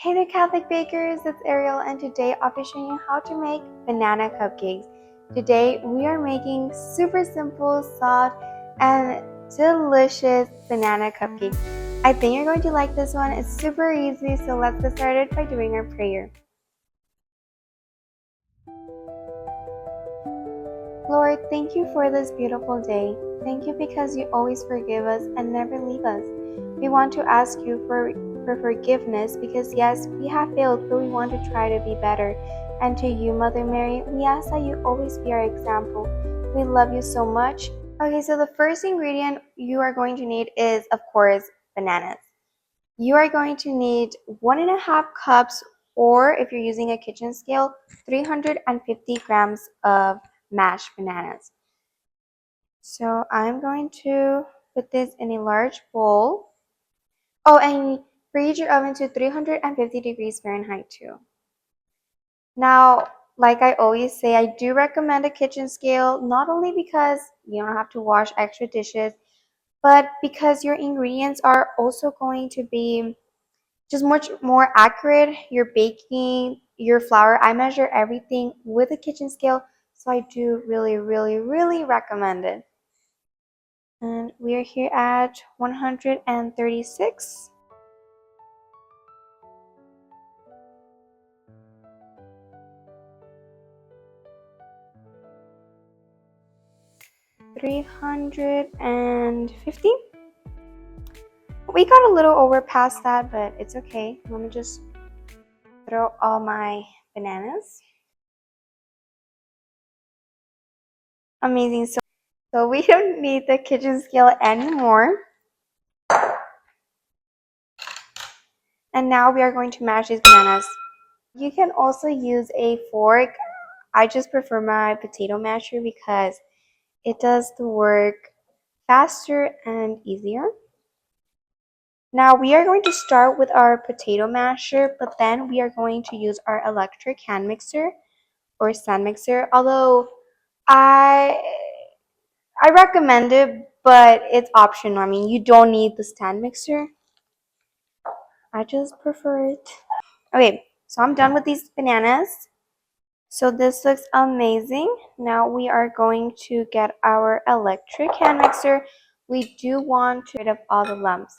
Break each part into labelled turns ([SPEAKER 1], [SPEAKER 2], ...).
[SPEAKER 1] Hey there Catholic bakers, it's Ariel and today I'll be showing you how to make banana cupcakes. Today we are making super simple, soft, and delicious banana cupcakes. I think you're going to like this one. It's super easy, so let's get started by doing our prayer. Lord, thank you for this beautiful day. Thank you because you always forgive us and never leave us. We want to ask you for forgiveness because yes, we have failed, but we want to try to be better. And to you, Mother Mary, we ask that you always be our example. We love you so much. Okay, so the first ingredient you are going to need is, of course, bananas. You are going to need 1.5 cups, or if you're using a kitchen scale, 350 grams of mashed bananas. So I'm going to put this in a large bowl. Oh, and preheat your oven to 350 degrees Fahrenheit too. Now, like I always say, I do recommend a kitchen scale, not only because you don't have to wash extra dishes, but because your ingredients are also going to be just much more accurate. You're baking your flour. I measure everything with a kitchen scale, so I do really recommend it. And we are here at 136. 350. We got a little over past that, but it's okay. Let me just throw all my bananas. Amazing. So we don't need the kitchen scale anymore. And now we are going to mash these bananas. You can also use a fork. I just prefer my potato masher because it does the work faster and easier. Now we are going to start with our potato masher, but then we are going to use our electric hand mixer or stand mixer. Although I recommend it, but it's optional. I mean, you don't need the stand mixer. I just prefer it. Okay, so I'm done with these bananas. So this looks amazing. Now we are going to get our electric hand mixer. We do want to get rid of all the lumps.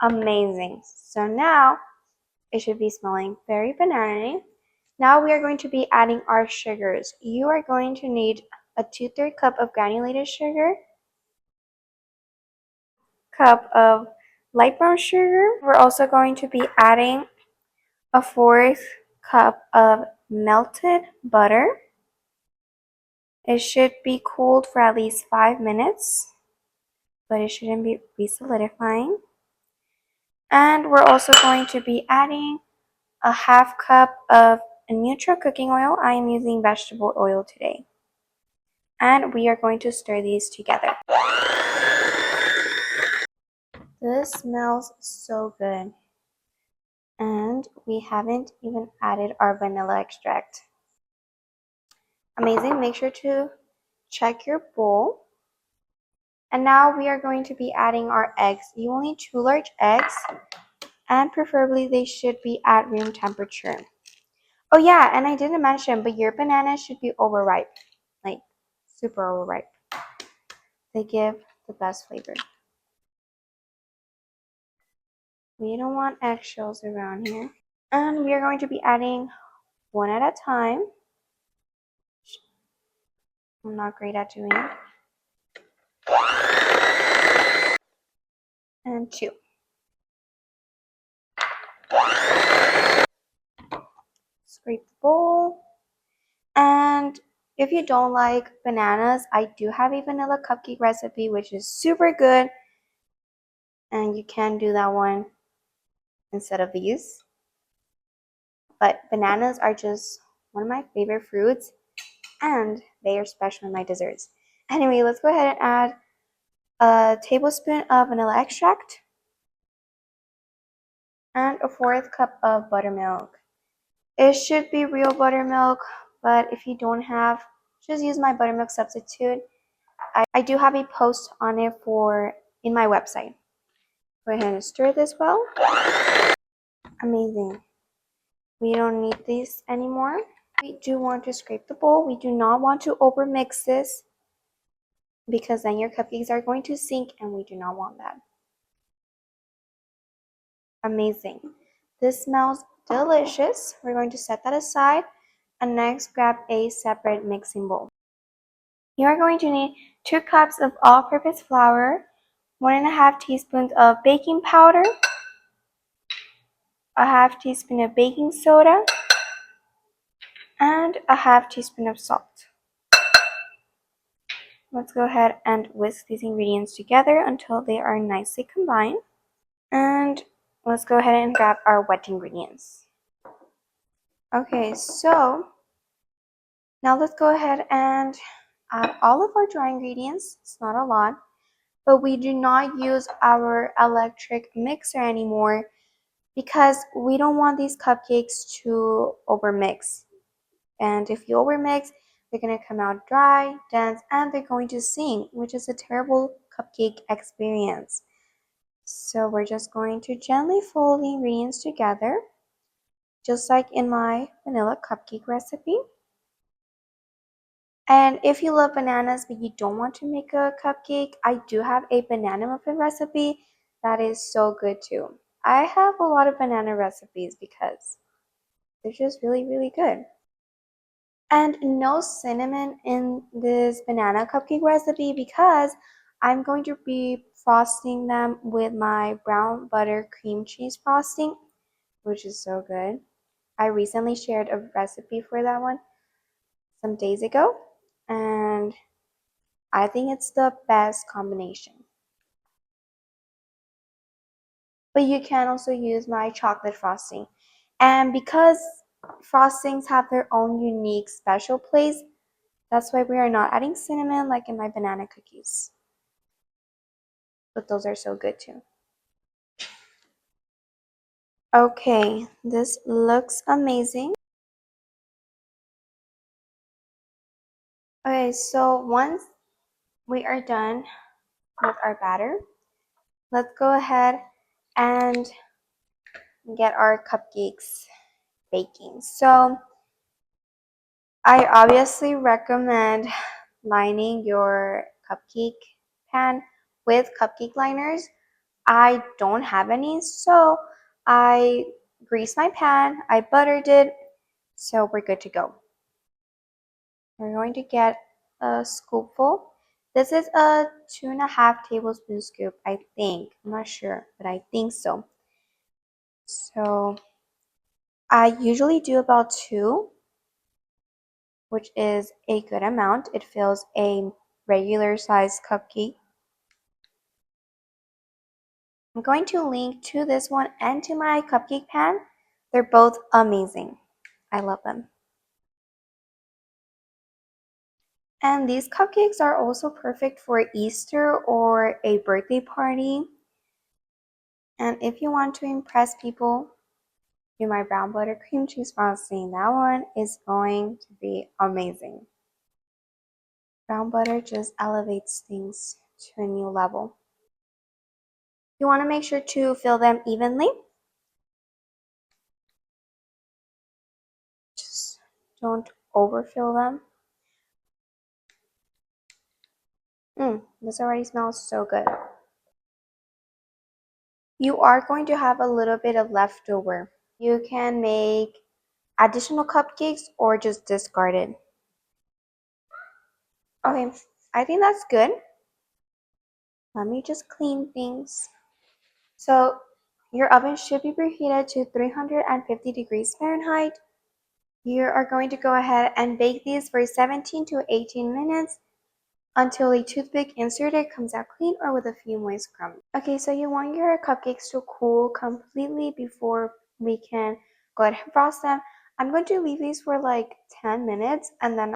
[SPEAKER 1] Amazing. So now it should be smelling very banana-y. Now we are going to be adding our sugars. You are going to need a 2/3 cup of granulated sugar, cup of light brown sugar. We're also going to be adding a 1/4 cup of melted butter. It should be cooled for at least 5 minutes, but it shouldn't be solidifying. And we're also going to be adding a 1/2 cup of neutral cooking oil. I am using vegetable oil today. And we are going to stir these together. This smells so good. And we haven't even added our vanilla extract. Amazing. Make sure to check your bowl. And now we are going to be adding our eggs. You will need 2 large eggs, and preferably they should be at room temperature. Oh yeah, and I didn't mention, but your bananas should be overripe, like super overripe. They give the best flavor. We don't want eggshells around here. And we are going to be adding one at a time. I'm not great at doing it. And 2. Scrape the bowl. And if you don't like bananas, I do have a vanilla cupcake recipe, which is super good. And you can do that one instead of these. But bananas are just one of my favorite fruits, and they are special in my desserts. Anyway, let's go ahead and add a tablespoon of vanilla extract and a 1/4 cup of buttermilk. It should be real buttermilk, but if you don't have, just use my buttermilk substitute. I do have a post on it in my website. Go ahead and stir this well. Amazing. We don't need this anymore. We do want to scrape the bowl. We do not want to over mix this because then your cupcakes are going to sink and we do not want that. Amazing. This smells delicious. We're going to set that aside and next grab a separate mixing bowl. You are going to need 2 cups of all-purpose flour, 1.5 teaspoons of baking powder, a half teaspoon of baking soda, and a half teaspoon of salt. Let's go ahead and whisk these ingredients together until they are nicely combined. And let's go ahead and grab our wet ingredients. Okay, so now let's go ahead and add all of our dry ingredients. It's not a lot, but we do not use our electric mixer anymore because we don't want these cupcakes to overmix. And if you overmix, they're going to come out dry, dense, and they're going to sink, which is a terrible cupcake experience. So we're just going to gently fold the ingredients together, just like in my vanilla cupcake recipe. And if you love bananas but you don't want to make a cupcake, I do have a banana muffin recipe that is so good too. I have a lot of banana recipes because they're just really, really good. And no cinnamon in this banana cupcake recipe because I'm going to be frosting them with my brown butter cream cheese frosting, which is so good. I recently shared a recipe for that one some days ago, and I think it's the best combination. But you can also use my chocolate frosting. And because frostings have their own unique special place, that's why we are not adding cinnamon like in my banana cookies. But those are so good too. Okay, this looks amazing. Okay, so once we are done with our batter, let's go ahead and get our cupcakes baking. So I obviously recommend lining your cupcake pan with cupcake liners. I don't have any, so I greased my pan, I buttered it, so we're good to go. We're going to get a scoopful. This is a 2.5 tablespoon scoop, I think. I'm not sure, but I think so. So I usually do about 2, which is a good amount. It fills a regular size cupcake. I'm going to link to this one and to my cupcake pan. They're both amazing. I love them. And these cupcakes are also perfect for Easter or a birthday party. And if you want to impress people, do my brown butter cream cheese frosting. That one is going to be amazing. Brown butter just elevates things to a new level. You want to make sure to fill them evenly. Just don't overfill them. This already smells so good. You are going to have a little bit of leftover. You can make additional cupcakes or just discard it. Okay, I think that's good. Let me just clean things. So your oven should be preheated to 350 degrees Fahrenheit. You are going to go ahead and bake these for 17 to 18 minutes until a toothpick inserted comes out clean or with a few moist crumbs. Okay, so you want your cupcakes to cool completely before we can go ahead and frost them. I'm going to leave these for like 10 minutes and then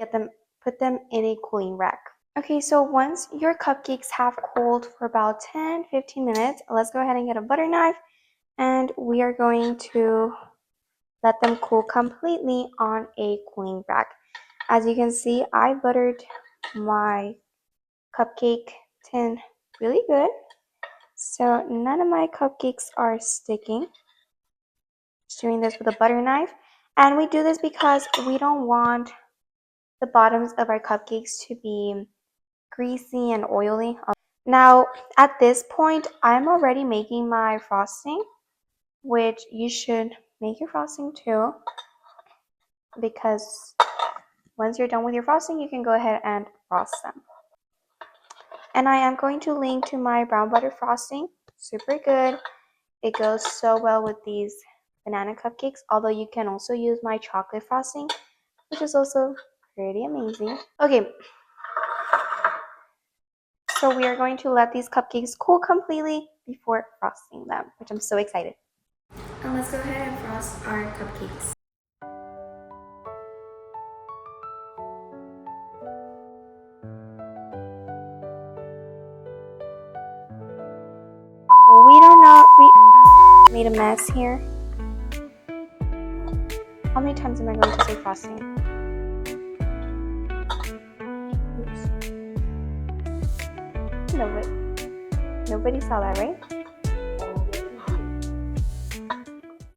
[SPEAKER 1] put them in a cooling rack. Okay, so once your cupcakes have cooled for about 10-15 minutes, let's go ahead and get a butter knife and we are going to let them cool completely on a cooling rack. As you can see, I buttered my cupcake tin really good. So none of my cupcakes are sticking. Just doing this with a butter knife. And we do this because we don't want the bottoms of our cupcakes to be greasy and oily. Now, at this point, I'm already making my frosting, which you should make your frosting too, because once you're done with your frosting, you can go ahead and frost them. And I am going to link to my brown butter frosting. Super good. It goes so well with these banana cupcakes, although you can also use my chocolate frosting, which is also pretty amazing. Okay, so we are going to let these cupcakes cool completely before frosting them, which I'm so excited. And let's go ahead and frost our cupcakes. We don't know, we made a mess here. How many times am I going to say frosting? Oops. Nobody saw that, right?